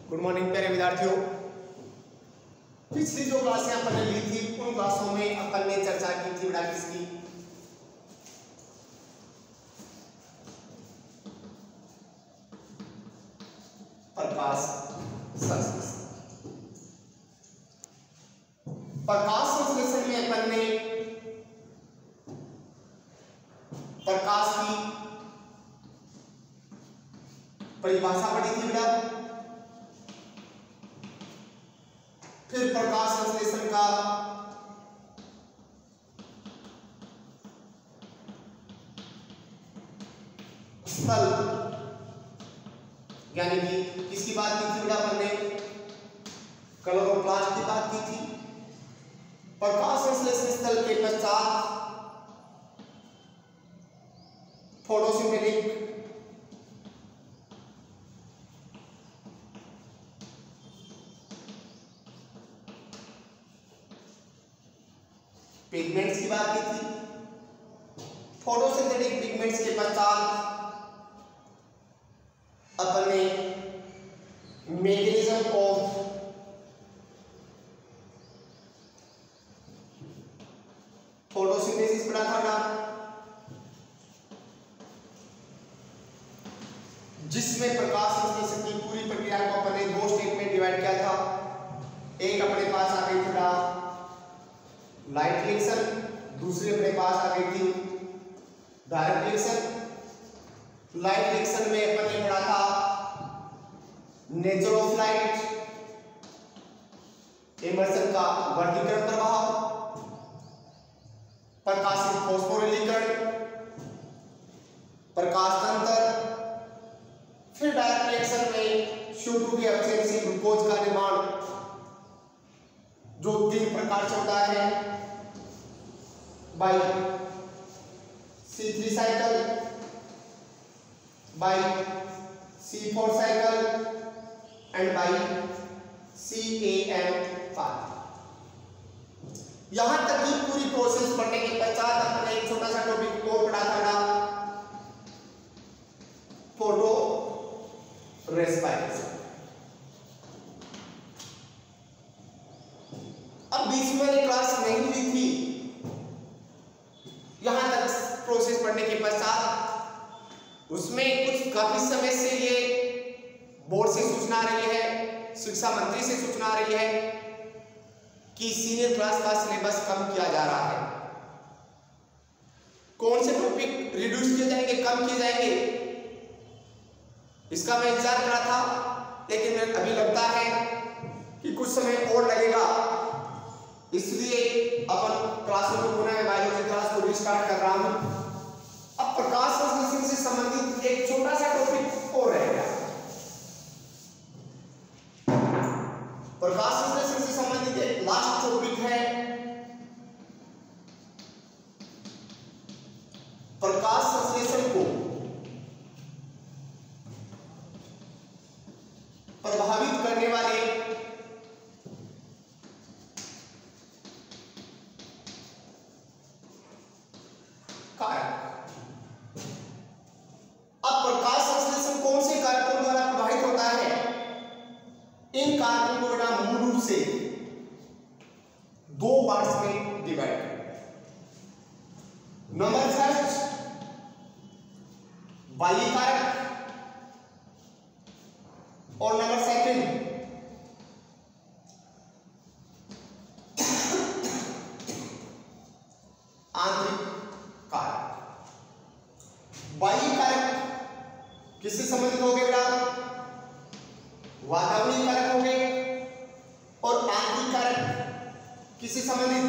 Good morning प्यारे विद्यार्थियों। पिछली जो क्लासें अपन ने ली थी उन क्लासों में अपन ने चर्चा की थी बेटा किसकी, प्रकाश संश्लेषण। प्रकाश संश्लेषण में अपन ने प्रकाश की परिभाषा पढ़ी थी बेटा, फिर प्रकाश संश्लेषण का स्थल यानी कि किसकी बात की थी बेटा अपन ने, क्लोरोप्लास्ट की बात की थी। प्रकाश संश्लेषण स्थल के पश्चात फोटोसिंथेटिक पिगमेंट्स की बात की थी। फोटोसिंथेटिक पिगमेंट्स के पश्चात अपन ने मैकेनिज्म ऑफ फोटोसिंथेसिस पढ़ा था, जिसमें प्रकाश संश्लेषण की पूरी प्रक्रिया को अपन ने दो स्टेप में डिवाइड किया था। एक अपने पास आ गई थी लाइट रिएक्शन, दूसरी अपने पास आ गई थी डायरेक्ट रिएक्शन। लाइट रिएक्शन में अपन ने पढ़ा था नेचर ऑफ लाइट, इमर्शन का वर्गीकरण प्रभाव, प्रकाशित फॉस्फोरिलीकरण, प्रकाश तंत्र। फिर डायरेक्ट रिएक्शन में CO2 की एब्सेंस से ग्लूकोज का निर्माण जो 3 प्रकार से होता है, by C3 cycle, by C4 cycle and by CAM5। यहां तक की पूरी प्रोसेस पढ़ने के पश्चात हमने एक छोटा सा टॉपिक और पढ़ा था, फोटो रेस्पिरेशन। अब बीच में क्लास नहीं हुई थी, यहां तक प्रोसेस पढ़ने के पश्चात उसमें कुछ काफी समय से ये बोर्ड से सूचना आ रही है, शिक्षा मंत्री से सूचना आ रही है कि सीनियर क्लास का सिलेबस कम किया जा रहा है। कौन से टॉपिक रिड्यूस किए जाएंगे, कम किए जाएंगे, इसका मैं इंतजार कर रहा था, लेकिन अभी लगता है कि कुछ समय और लगेगा। इसलिए अपन क्लासों को पुनः बायोलॉजी क्लास को रिस्टार्ट कर रहा हूं। अब प्रकाश संश्लेषण से संबंधित एक छोटा सा टॉपिक और रहेगा। प्रकाश संश्लेषण से संबंधित एक लास्ट टॉपिक है प्रकाश संश्लेषण को प्रभावित करने वाले कारक। अब प्रकाश संश्लेषण कौन से कारकों द्वारा प्रभावित होता है, इन कारकों को बेटा मूल रूप से 2 पार्ट्स में डिवाइड करें। नंबर फर्स्ट बाह्य कारक और नंबर सेकंड आंतरिक कारक। बाह्य कारक किससे संबंधित हो गए बेटा, वातावरणीय कारक हो गए, और आंतरिक कारक किससे संबंधित,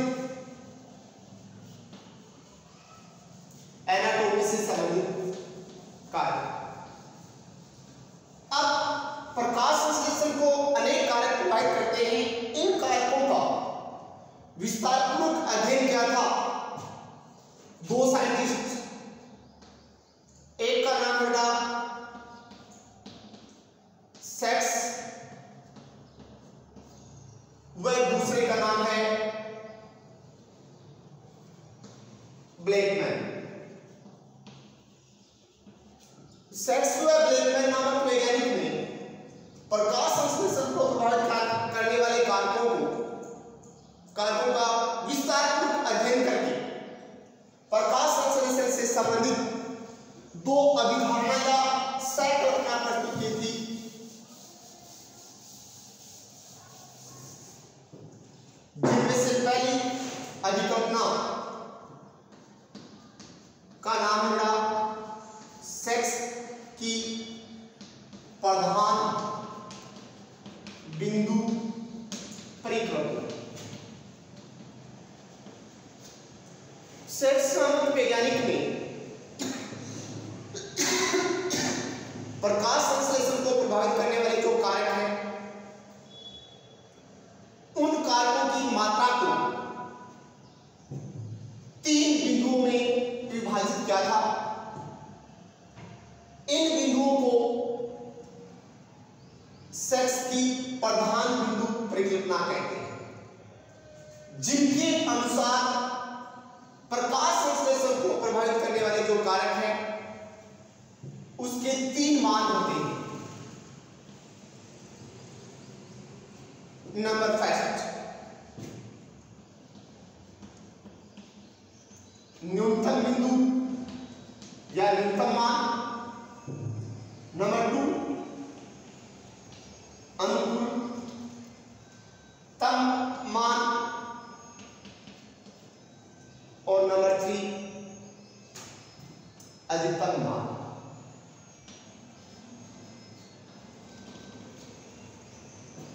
एनाटॉमी से संबंधित कारक। अब प्रकाश संश्लेषण को अनेक कारक प्रभावित करते हैं। इन कारकों का विस्तारपूर्वक अध्ययन किया था 2 साइंटिस्ट, एक का नाम बेटा सेक्स व दूसरे का नाम है ब्लैकमैन। सेक्स व ब्लैकमैन नामक वैज्ञानिक ने प्रकाश संश्लेषण प्रधान बिंदु परिक्रमण। सेक्स वैज्ञानिक ने प्रकाश संश्लेषण को प्रभावित करने वाले जो कारक हैं उन कारकों की मात्रा को 3 बिंदुओं में विभाजित किया था। इन बिंदुओं को सेक्स की प्रधान बिंदु परिकल्पना कहते हैं, जिनके अनुसार प्रकाश संश्लेषण को प्रभावित करने वाले जो कारक हैं उसके 3 मान होते हैं। नंबर 65 न्यूनतम बिंदु या न्यूनतम मान। नंबर 2 अनुकूलतम मान। और नंबर 3 अधिकतम मान।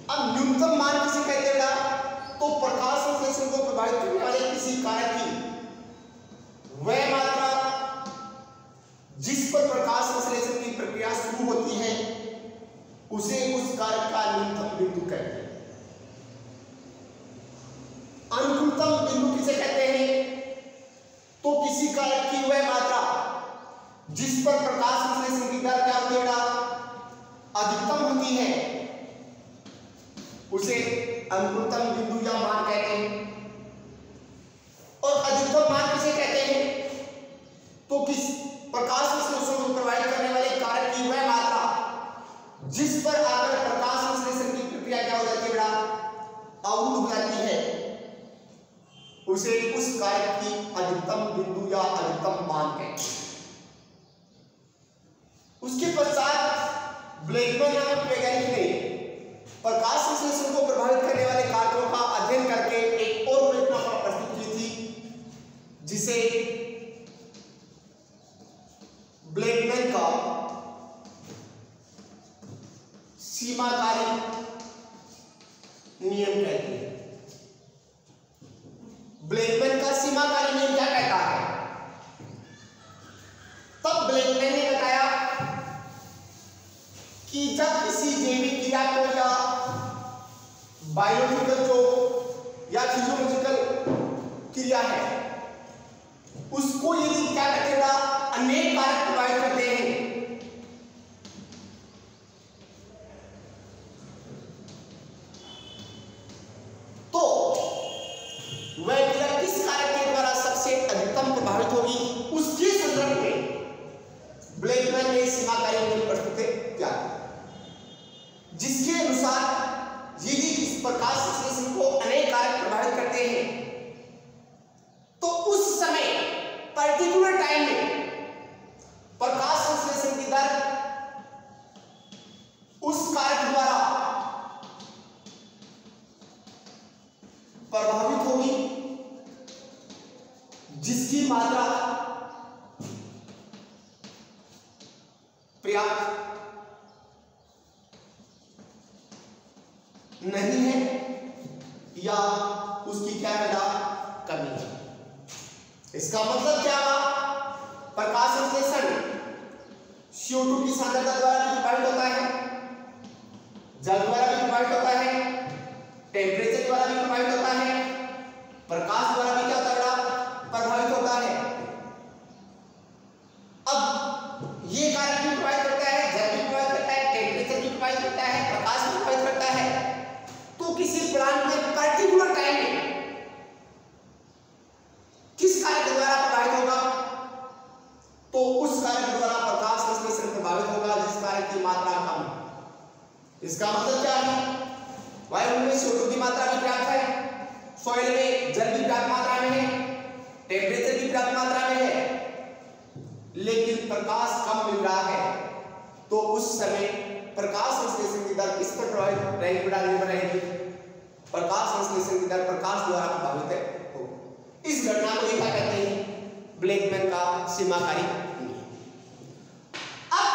अब न्यूनतम मान किसे कहते हैं? तो प्रकाश संश्लेषण को प्रभावित करने वाले किसी कारक की वह मात्रा जिस पर प्रकाश संश्लेषण की प्रक्रिया शुरू होती है उसे उस कारक का न्यूनतम बिंदु कहते हैं। अनुकूलतम बिंदु किसे कहते हैं? तो किसी कारक की वह मात्रा जिस पर प्रकाश संश्लेषण की दर क्या होती है? अधिकतम होती है, उसे अनुकूलतम बिंदु या मान कहते हैं। और अधिकतम मान किसे कहते हैं? तो किस प्रकाश संश्लेषण को प्रभावित करने वाले कारक की वह मात्रा जिस पर आकर प्रकाश संश्लेषण की प्रक्रिया क्या हो जाती है? अवरुद्ध हो जाती है, उसे उस कारक की अधिकतम बिंदु या अधिकतम मान कहते हैं। उसके पश्चात ब्लैकमैन नामक वैज्ञानिक ने प्रकाश संश्लेषण को प्रभावित करने वाले कारकों का अध्ययन करके एक और परिकल्पना प्रस्तुत की थी, जिसे ब्लैकमैन का सीमाकारी नियम कहते हैं। ब्लैकमैन का सीमाकारी नियम क्या कहता है? तब ब्लैकमैन ने बताया कि जब किसी जैविक क्रिया को या बायोलॉजिकल जो या फिजियोलॉजिकल क्रिया है उसको यदि क्या कहते हैं अनेक कारक प्रभावित करते हैं तो वह क्रिया किस कारक के द्वारा सबसे अधिकतम प्रभावित होगी, उसके संदर्भ में ब्लैकमैन ने सीमाकारी नियम प्रस्तुत किया, जिसके अनुसार यदि इस प्रकाश संश्लेषण को अनेक कारक प्रभावित करते हैं तो उस समय पर्टिकुलर टाइम में प्रकाश संश्लेषण की दर उस कारक द्वारा प्रभावित होगी जिसकी मात्रा पर्याप्त नहीं है या उसकी क्या है कमी है। इसका मतलब क्या हुआ? प्रकाश संश्लेषण CO2 की सांद्रता द्वारा भी प्रभावित होता है, जल द्वारा भी प्रभावित होता है, टेम्परेचर द्वारा भी प्रभावित होता है, प्रकाश द्वारा भी क्या होता है प्रभावित होता है। अब ये कारक भी प्रभावित करता है, जल भी प्रभावित करता है, टेम्परेचर भी प्रभावित करता है, प्रकाश भी प्रभावित करता है। तो किसी प्लांट में पर्टिकुलर टाइम में किस कारक के द्वारा प्रभावित होगा? तो उस कारक के द्वारा प्रकाश संश्लेषण प्रभावित होगा जिस कारक की मात्रा कम है। इसका मतलब क्या है? वायुमंडल में CO2 की मात्रा भी पर्याप्त है, सॉइल में जल भी पर्याप्त मात्रा में है, टेम्परेचर भी पर्याप्त मात्रा में है, लेकिन प्रकाश कम मिल रहा है, तो उस समय प्रकाश संश्लेषण की दर किस पर प्रभावित रहेगी? निर्भर रहेगी प्रकाश संश्लेषण की दर प्रकाश द्वारा प्रभावित हो। इस घटना को क्या कहते हैं? ब्लैकमैन का सीमाकारी नियम। अब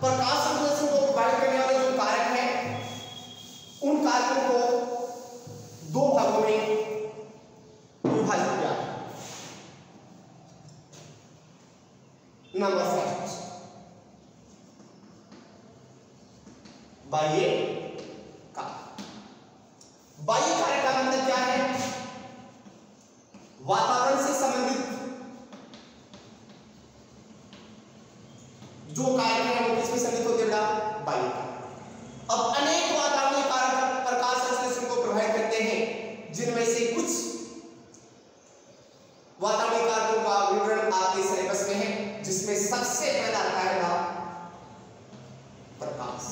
प्रकाश संश्लेषण को प्रभावित करने वाले जो कारक हैं उन कारकों को दो भागों में विभाजित किया। नंबर फर्स्ट, बाह्य कारक। बाह्य कारक का मतलब क्या है? वातावरण से संबंधित जो कारक है वो किसमें संबंधित होते हैं? बाह्य कारक। अब अनेक वातावरणीय कारक प्रकाश संश्लेषण को प्रभावित करते हैं, जिनमें से कुछ वातावरणीय कारकों का विवरण आपके सिलेबस में है, जिसमें सबसे पहला आता है प्रकाश।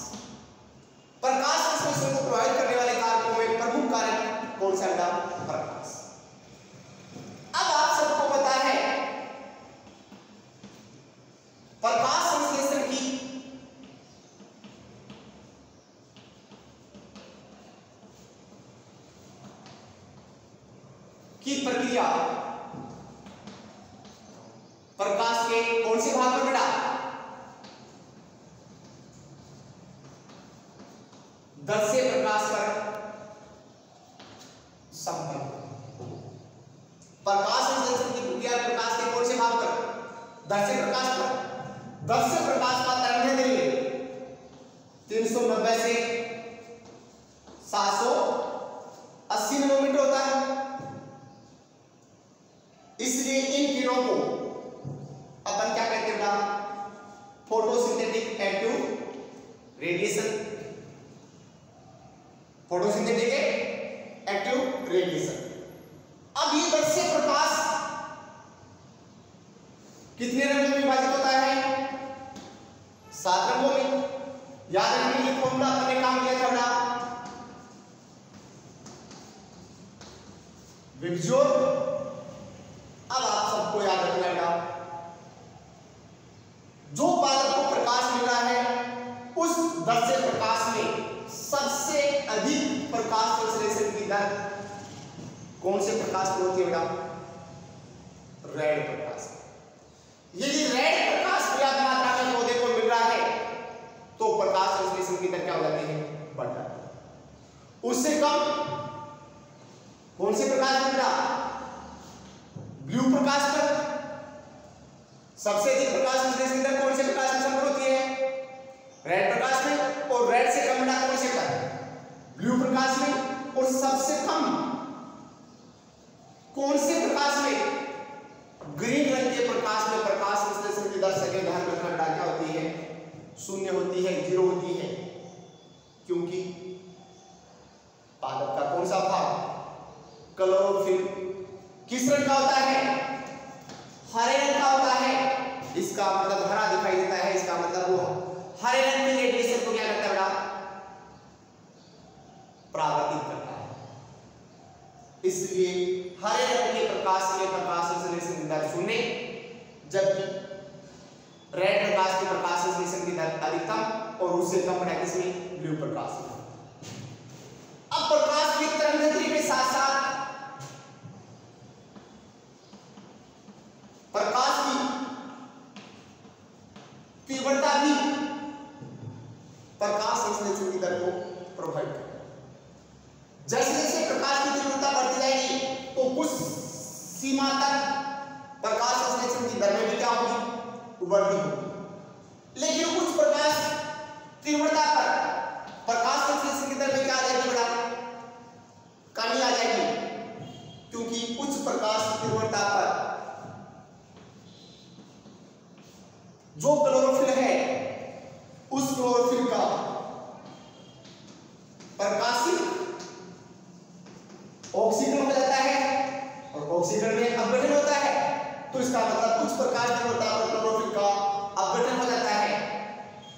प्रकाश संश्लेषण को प्रभावित करने वाले कारकों में प्रमुख कारक कौन सा है? प्रकाश। अब आप सबको पता है प्रकाश संश्लेषण की प्रक्रिया प्रकाश के कौन से भाग पर बेटा? दर्श्य प्रकाश पर संपर्क। प्रकाश संश्लेषण की प्रक्रिया प्रकाश के कौन से भाग पर? दर्श्य प्रकाश पर। दर्श्य प्रकाश का तरंगदैर्घ्य 390 से 780 नैनोमीटर होता है। इसलिए इन किरणों को अपन क्या कहते हैं? Photosynthetic active radiation. Photosynthetic active radiation. अब ये दर्श्य प्रकाश कितने रंगों में विभाजित होता है? 7 रंगों में। याद रखिए ये फॉर्मूला अपने काम किया था बेटा, विबज्योर। अब आप सबको याद रखना बेटा, जो पादप को प्रकाश मिल रहा है उस दर्श्य प्रकाश में सबसे अधिक प्रकाश संश्लेषण की दर कौन से प्रकाश में होती है बेटा? रेड प्रकाश। यदि रेड प्रकाश पर्याप्त मात्रा में पौधे को मिल रहा है तो प्रकाश संश्लेषण की दर क्या हो जाती है? बढ़ जाती है। उससे कम कौन से प्रकाश में बेटा? ब्लू प्रकाश पर। सबसे अधिक प्रकाश संश्लेषण की दर कौन से प्रकाश में संभव होती है? रेड प्रकाश में। और रेड से कम बेटा कौन से पर? ब्लू प्रकाश में। और सबसे कम कौन से प्रकाश में? ग्रीन रंग के प्रकाश में प्रकाश संश्लेषण की दर सके ध्यान रखना बेटा क्या होती है? शून्य होती है, 0 होती है। क्योंकि पादप का कौन सा भाग? क्लोरोफिल किस रंग का होता है? हरे रंग का होता है। इसका मतलब हरा दिखाई देता है, इसका मतलब वो हरे रंग की रेडिएशन को क्या करता है बेटा? परावर्तित करता है। इसलिए हरे रंग के प्रकाश में प्रकाश संश्लेषण की दर 0, जबकि रेड प्रकाश के प्रकाश संश्लेषण की दर अधिकतम और उससे कम है किसमें? ब्लू प्रकाश में। अब प्रकाश की तरंगदैर्घ्य के साथ साथ प्रकाश की तीव्रता भी प्रकाश संश्लेषण की दर को प्रभावित करेगी। जैसे जैसे प्रकाश की तीव्रता बढ़ती जाएगी तो कुछ सीमा तक प्रकाश संश्लेषण की दर में भी क्या होगी? वृद्धि होगी। लेकिन उच्च प्रकाश तीव्रता पर प्रकाश संश्लेषण की दर में क्या आ जाएगी बेटा? कमी आ जाएगी। क्योंकि उच्च प्रकाश तीव्रता पर जो क्लोरोफिल है उस क्लोरोफिल का प्रकाशित ऑक्सीकरण हो जाता है और ऑक्सीकरण में अपघटन होता है। तो इसका मतलब कुछ प्रकाश तीव्रता पर क्लोरोफिल का अपघटन हो जाता है,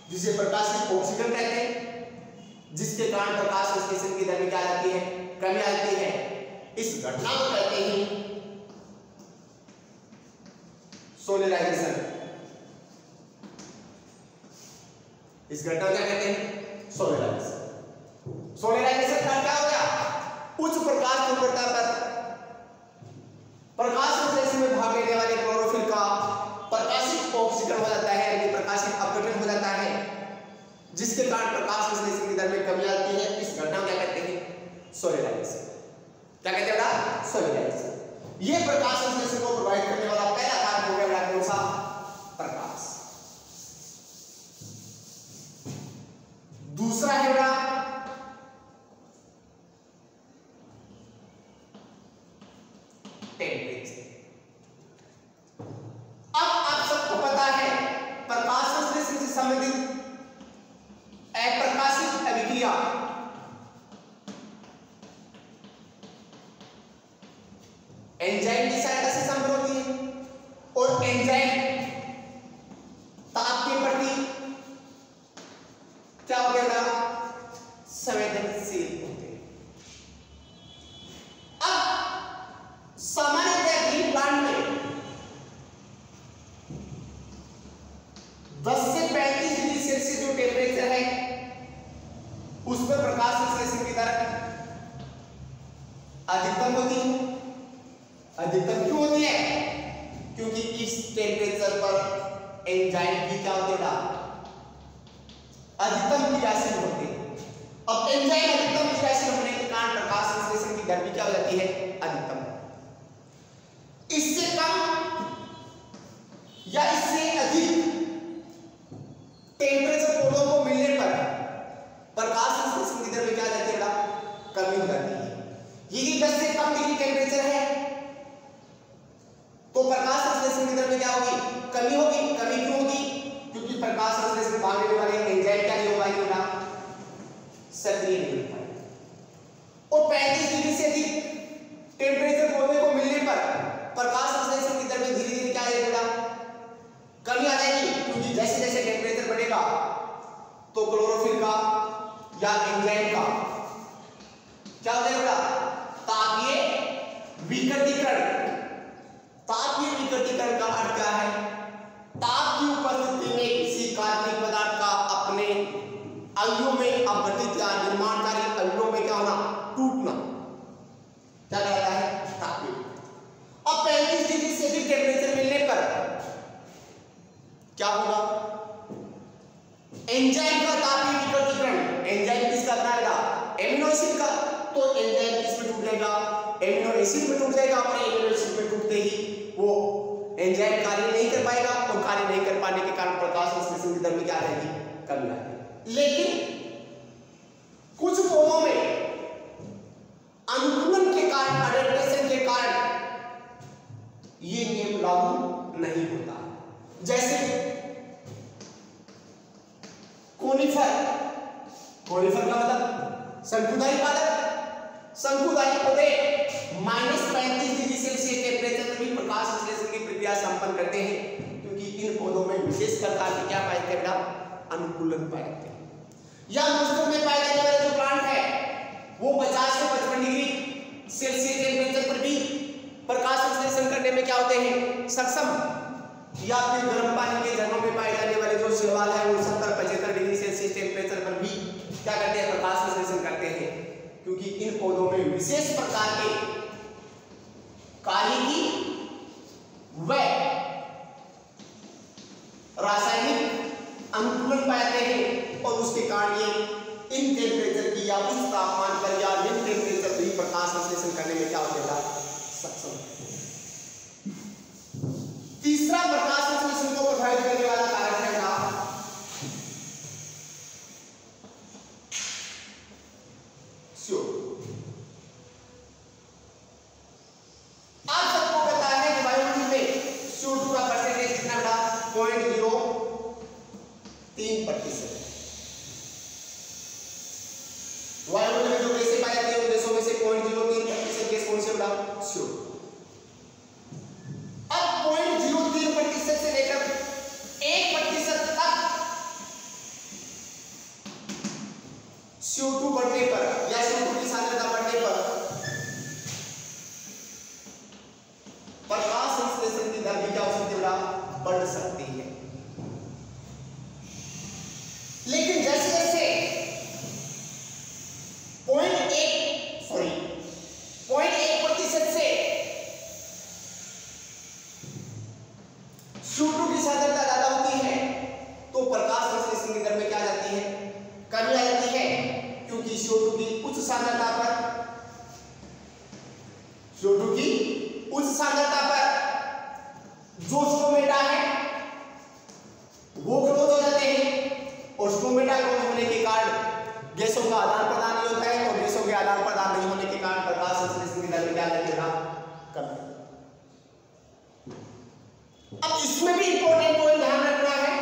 जिसे प्रकाशित ऑक्सीकरण कहते हैं, जिसके कारण प्रकाश संश्लेषण की दर में क्या आ जाती है? कमी आ जाती है। इस घटना को कहते हैं सोलराइजेशन। इस घटना को क्या कहते हैं? सोलराइजेशन। सोलराइजेशन का क्या हो गया? उच्च प्रकाश तीव्रता पर प्रकाश संश्लेषण में भाग लेने वाले क्लोरोफिल का प्रकाशित ऑक्सीकरण हो जाता है, यानी प्रकाशित अपघटन हो जाता है, जिसके कारण प्रकाश संश्लेषण की दर में कमी आती है। इस घटना को क्या कहते हैं? सोलेराइजेशन। क्या कहते हैं बेटा? सोलेराइजेशन। ये प्रकाश संश्लेषण को प्रभावित करने वाला पहला कारक हो गया बेटा कौन सा? प्रकाश। दूसरा है बेटा टेम्परेचर। अब आप सबको पता है प्रकाश संश्लेषण से संबंधित अप्रकाशित अभिक्रिया एंजाइम की सहायता से संपन्न होती है और एंजाइम ताप के प्रति क्या हो गया? संवेदनशील होते हैं। अब सामान्यतः ग्रीन प्लांट में 10 से 35 डिग्री सेल्सियस जो टेम्परेचर है उस पर प्रकाश संश्लेषण की दर अधिकतम होती है। अधिकतम क्यों होती है? क्योंकि इस टेम्परेचर पर एंजाइम की क्या होती है? अधिकतम क्रियाशील होते हैं। अब एंजाइम अधिकतम क्रियाशील होने के कारण प्रकाश संश्लेषण की दर भी क्या हो जाती है? अधिकतम। इससे कम या इससे अधिक टेम्परेचर पौधों को मिलने पर प्रकाश संश्लेषण की दर में क्या जाती है? कमी हो जाती है। यदि 10 से कम डिग्री टेम्परेचर है तो प्रकाश संश्लेषण की दर में क्या होगी? कमी होगी। कमी क्यों होगी? क्योंकि प्रकाश संश्लेषण भागने वाले एंजाइम क्या नहीं हो पाएंगे? सक्रिय नहीं हो पाएंगे। और 35 डिग्री से अधिक टेम्परेचर पौधे को मिलने पर प्रकाश संश्लेषण की दर में धीरे धीरे क्या आएगा? कमी आ जाएगी। क्योंकि जैसे जैसे टेम्परेचर बढ़ेगा तो क्लोरोफिल का या एंजाइम का क्या हो जाएगा? तापीय विकृतीकरण। तापीय विकृतीकरण का अर्थ क्या है? ताप की उपस्थिति में किसी कार्बनिक पदार्थ का अपने अणुओं में अपघटित या निर्माणकारी अणुओं में क्या होना? टूटना। क्या कहता है? तापीय। अब 35 डिग्री से अधिक टेम्परेचर मिलने पर क्या होगा? एंजाइम का तापीय विकृतीकरण। एंजाइम किसका बनाएगा? एमिनो एसिड का। तो एंजाइम किसमें टूट जाएगा? एमिनो एसिड में टूट जाएगा। और एमिनो एसिड में टूटते ही वो एंजाइम कार्य नहीं कर पाएगा और कार्य नहीं कर पाने के कारण प्रकाश संश्लेषण की दर में क्या आएगी? कमी आएगी। लेकिन कुछ पौधों में अनुकूलन के कारण, अडैप्टेशन के कारण ये नियम लागू नहीं होता। जैसे कोनिफर। कोनिफर का मतलब शंकुधारी पादप। शंकुधारी पौधे -35 डिग्री सेल्सियस टेम्परेचर में भी प्रकाश संश्लेषण की प्रक्रिया संपन्न करते हैं। क्योंकि इन पौधों में विशेष प्रकार के क्या पाए जाते हैं? अनुकूलन पाए जाते हैं। या मस्टर्ड में पाए जाने वाले जो प्लांट है वो 50 से 55 डिग्री सेल्सियस टेम्परेचर पर भी प्रकाश संश्लेषण करने में क्या होते हैं? सक्षम। या फिर गर्म पानी के झरनों में पाए जाने वाले जो शैवाल है वो 70-75 डिग्री सेल्सियस टेम्परेचर पर भी क्या करते हैं? प्रकाश संश्लेषण करते हैं। क्योंकि इन पौधों में विशेष प्रकार के कार्य की व रासायनिक अनुकूलन पाते हैं और उसके कारण ये इन टेम्परेचर की या उस तापमान पर या निम्न टेम्परेचर पर भी प्रकाश संश्लेषण करने में क्या होता है? सक्षम। तीसरा प्रकाश संश्लेषण को प्रभावित करने वाला कारक है CO2। आप सबको पता है कि वायुमंडल में CO2 का परसेंटेज कितना बड़ा? 0.03%। वायुमंडल में जो गैसें पाई जाती है उन गैसों में से 0.03% गैस कौन सी बड़ा? CO2। अब 0.03% से लेकर 1% तक CO2 बढ़ने पर या CO2 की सांद्रता बढ़ने पर प्रकाश संश्लेषण की दर भी क्या हो सकती है? बढ़ सकती है। लेकिन जैसे जैसे 0.1% से CO2 की सांद्रता ज्यादा होती है तो प्रकाश संश्लेषण की दर में क्या जाती है? सांद्रता पर, CO2 की उच्च सांद्रता पर जो स्टोमेटा है वो क्लोज हो जाते हैं, और स्टोमेटा क्लोज होने के कारण गैसों का आदान प्रदान नहीं होता है, और गैसों के आदान प्रदान नहीं होने के कारण प्रकाश संश्लेषण की दर में क्या लगेगा, कम। अब इसमें भी इंपॉर्टेंट पॉइंट ध्यान रखना है,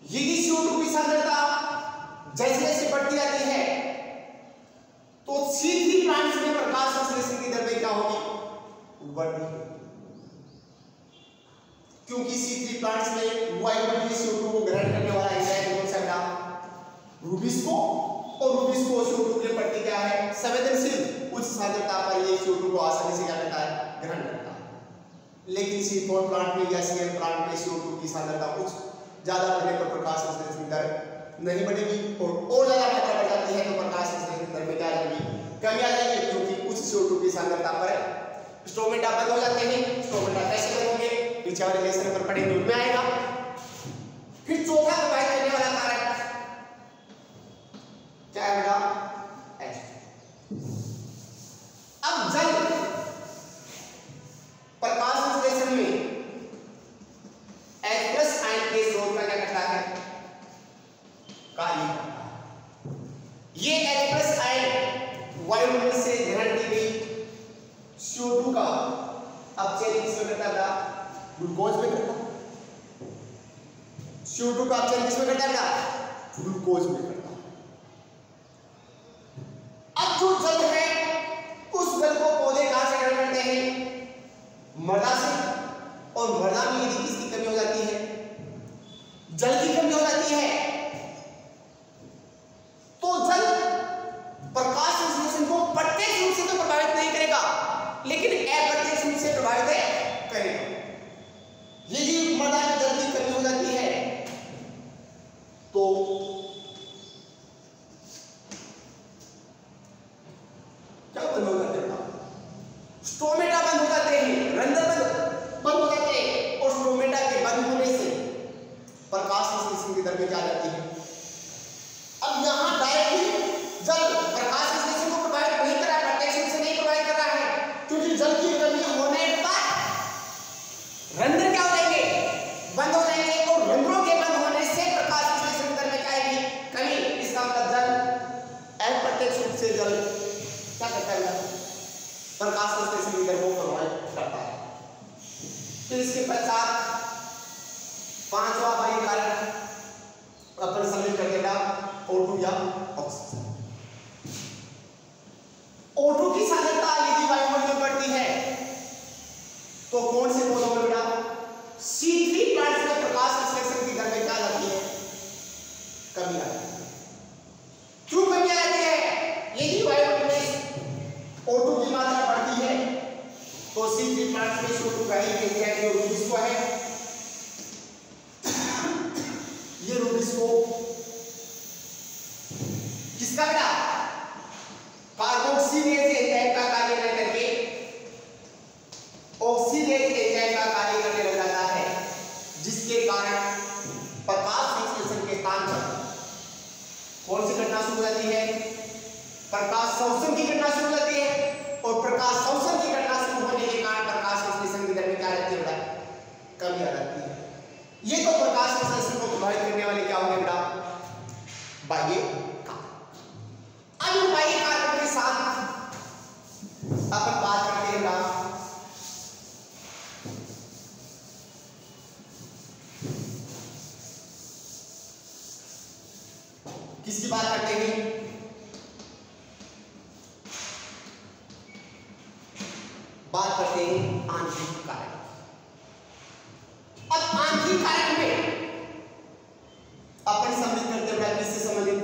यदि CO2 की सांद्रता जैसे जैसे बढ़ती जाती है तो C3 प्लांट्स में प्रकाश संश्लेषण की दर में क्या होगी, बढ़ती है, क्योंकि C3 प्लांट्स में वायुमंडलीय CO2 को ग्रहण करने वाला एंजाइम कौन सा है, रूबिस्को, और रूबिस्को CO2 के प्रति क्या है, संवेदनशील, उच्च सांद्रता पर ये CO2 को आसानी से क्या करता है, ग्रहण करता है। लेकिन C4 प्लांट में या CM प्लांट में CO2 की सांद्रता कुछ ज्यादा बढ़ने पर प्रकाश संश्लेषण दर नहीं बढ़ेगी, और ज्यादा मात्रा बढ़ जाती है तो प्रकाश संश्लेषण दर में क्या आएगी, कमी आ जाएगी, क्योंकि उच्च CO2 की सांद्रता पर स्टोमेटा बंद हो जाते हैं। स्टोमेटा कैसे बंद होंगे, पीछे वाले लेसन पर पढ़ेंगे, उनमें आएगा। फिर चौथा प्रभावित करने वाला कारक क्या आएगा, H। अब जल प्रकाश संश्लेषण में H+ आयन के स्रोत का क्या करता है, कार्य करता है। ये H+ आयन वायुमंडल से ग्रहण की गई CO2 का अपचयन किसमें करता था, ग्लूकोज में करता। CO2 का अपचयन किसमें करता था, ग्लूकोज में करता। अब जो जल है उस जल को पौधे कहां से ग्रहण करते हैं, मृदा से, और मृदा में यदि किसकी कमी हो जाती है, जल की कमी हो जाती है, तो जल प्रकाश संश्लेषण को प्रत्यक्ष रूप से तो प्रभावित नहीं करेगा, लेकिन अप्रत्यक्ष रूप से प्रभावित करेगा। यदि मृदा में जल की कमी हो जाती है तो क्या बंद हो जाते हैं, स्टोमेटा बंद हो जाते हैं, रंध्र बंद हो जाते हैं, और स्टोमेटा के बंद होने से प्रकाश संश्लेषण की दर में क्या जाती है। अब यहां डायरेक्टली जल प्रकाश संश्लेषण को प्रभावित नहीं कर रहा है, प्रत्यक्ष रूप से नहीं प्रभावित कर रहा है, क्योंकि जल की कमी होने पर रंध्र क्या हो जाएंगे, बंद हो जाएंगे, और रंध्रों के बंद होने से प्रकाश संश्लेषण की दर में क्या आएगी, कमी। इसका मतलब जल अप्रत्यक्ष रूप से जल क्या करता है, प्रकाश संश्लेषण की दर को प्रभावित करता है। फिर इसके पश्चात पांचवा बाह्य कारक अपन सम्मिलित कर देगा O2 या ऑक्सीजन। O2 की सांद्रता यदि वायुमंडल में बढ़ती है तो कौन से पौधों में बेटा, C3 प्लांट्स में प्रकाश संश्लेषण की दर में क्या आती है, कमी आती है। क्यों कमी आती है, यदि वायुमंडल में O2 की मात्रा बढ़ती है तो C3 प्लांट्स में CO2 का ही एंजाइम जो रूबिस्को है, ये रूबिस्को किसका बेटा, कार्बोक्सिलेज एंजाइम का कार्य करके ऑक्सीडेज एंजाइम का कार्य करने लग जाता है, जिसके कारण प्रकाश संश्लेषण के स्थान पर कौन सी घटना शुरू हो जाती है, प्रकाश शोषण की घटना शुरू हो जाती है, और प्रकाश शोषण की घटना शुरू होने के कारण प्रकाश संश्लेषण की दर में क्या रहती है बेटा, कमी आ जाती है। ये तो प्रकाश संश्लेषण को प्रभावित करने वाले क्या होंगे बेटा, बाह्य कारक। अब इन बाह्य कारकों के साथ अपन बात करते हैं बेटा किसकी बात करते हैं, बात करते हैं आंतरिक कारक। अब आंतरिक कारक में अपन सम्मिलित करते हैं किससे संबंधित,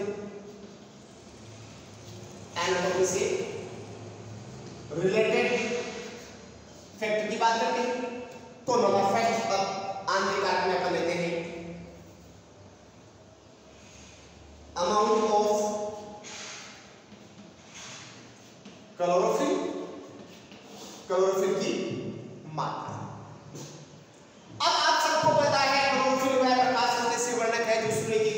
एनाटॉमी से रिलेटेड फैक्ट की बात करते हैं। तो नंबर फैक्ट अब आंतरिक कारक में अपन लेते हैं अमाउंट ऑफ क्लोरोफिल, क्लोरोफिल की मात्रा। अब आप सबको पता है क्लोरोफिल वह प्रकाश संश्लेषी वर्णक है जो सूर्य की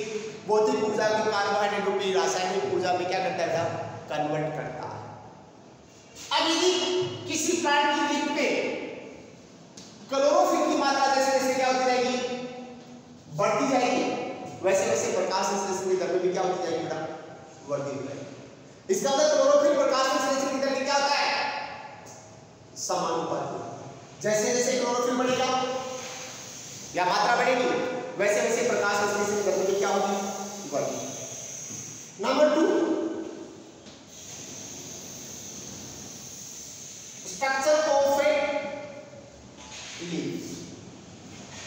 भौतिक ऊर्जा को कार्बोहाइड्रेट रूपी रासायनिक ऊर्जा में क्या करता है, कन्वर्ट करता है। अब यदि किसी प्लांट की लीफ में क्लोरोफिल की मात्रा जैसे जैसे क्या होती जाएगी, बढ़ती जाएगी, वैसे वैसे प्रकाश संश्लेषण की दर में भी क्या होती जाएगी बेटा, बढ़ती जाएगी। इसका मतलब क्लोरोफिल प्रकाश संश्लेषण की दर में क्या होता है, समानुपाती। जैसे जैसे क्लोरोफिल बढ़ेगा या मात्रा बढ़ेगी, वैसे वैसे प्रकाश संश्लेषण की दर में क्या होगी, बढ़ेगी। Number 2, structure of a leaf.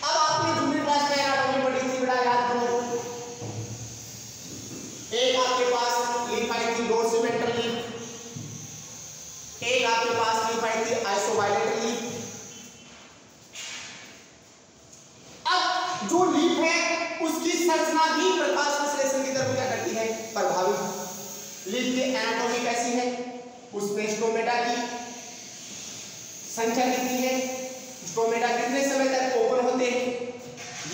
अब आपने जूनियर क्लास में एनाटॉमी पढ़ी थी बेटा, याद करो। एक आपके पास लीफ आई थी डोर्सिमेंटल लीफ, एक आपके पास लीफ आई थी आइसोबायलेटरल लीफ। अब जो लीफ है उसकी संरचना भी प्रकाश संश्लेषण की तरफ क्या करती है, प्रभावित। लीफ की एनाटॉमी कैसी है, उसमें स्टोमेटा की संख्या कितनी है, स्टोमेटा कितने समय तक ओपन होते हैं,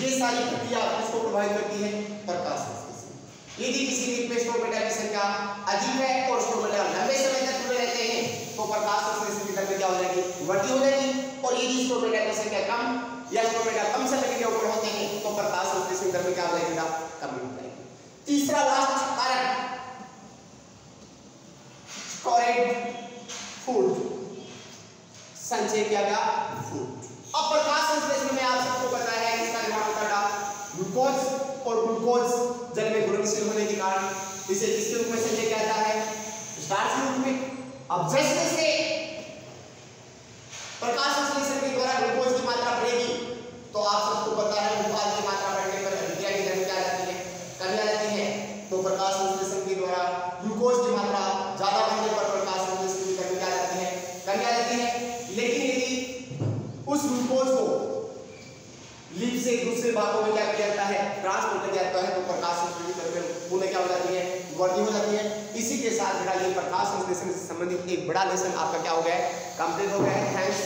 ये सारी प्रक्रिया किसको प्रभावित करती है, प्रकाश संश्लेषण। यदि किसी लीफ में स्टोमेटा की संख्या अधिक है और स्टोमेटा लंबे समय तक खुले रहते हैं तो प्रकाश संश्लेषण की दर क्या हो जाएगी, वृद्धि हो जाएगी। और यदि स्टोमेटा की संख्या कम या स्टोमेटा कम समय के लिए ओपन होते हैं तो प्रकाश संश्लेषण दर में क्या हो जाएगी, कमी हो जाएगी। तीसरा लास्ट कारण, स्टोरेज फूड, संचय किया गया फूड। अब प्रकाश संश्लेषण में आप सबको पता है इसका निर्माण होता है ग्लूकोज, और ग्लूकोज जल में घुलनशील होने के कारण इसे किसके रूप में संचय किया जाता है, स्टार्च के रूप में। अब जैसे जैसे प्रकाश संश्लेषण के द्वारा ग्लूकोज की मात्रा बढ़ेगी तो आप सबको पता है उत्पाद की मात्रा बढ़ने पर अभिक्रिया की दर क्या जाती है, कमी आ जाती है। तो प्रकाश संश्लेषण के द्वारा ग्लूकोज की मात्रा ज्यादा बढ़ने पर प्रकाश संश्लेषण की दर क्या जाती है, कमी आ जाती है। लेकिन यदि उस ग्लूकोज को लीफ से दूसरे भागों में क्या किया जाता है, ट्रांसपोर्ट किया जाता है, तो प्रकाश संश्लेषण की दर में पुनः क्या हो जाती है, वृद्धि हो जाती है। इसी के साथ बेटा ये प्रकाश संश्लेषण से संबंधित एक बड़ा लेसन आपका क्या हो गया है, कंप्लीट हो गया है। थैंक्स।